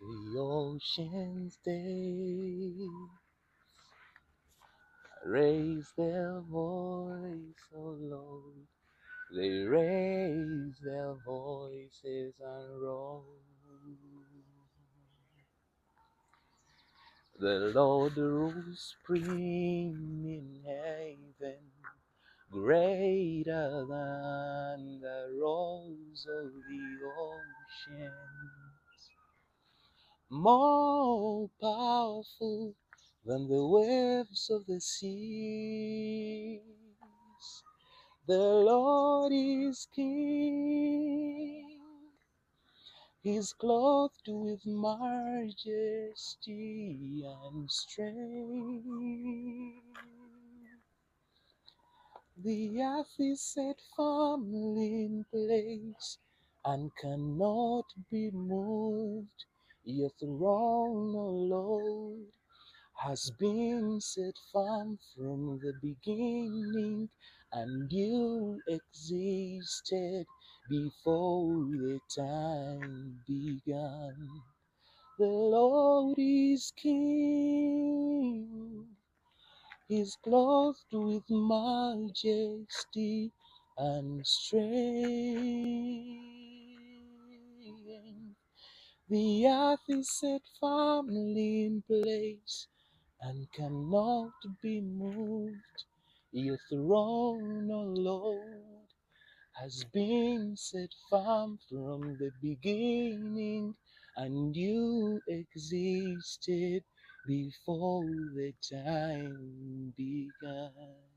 The oceans they raise their voice so low. They raise their voices and roar. The Lord rules supreme in heaven, greater than the roars of the ocean, more powerful than the waves of the seas. The Lord is King. He's clothed with majesty and strength. The earth is set firmly in place and cannot be moved. Your throne, O Lord, has been set firm from the beginning, and you existed before the time began. The Lord is King. He's clothed with majesty and strength. The earth is set firmly in place and cannot be moved. Your throne, O Lord, has been set firm from the beginning, and you existed before the time began.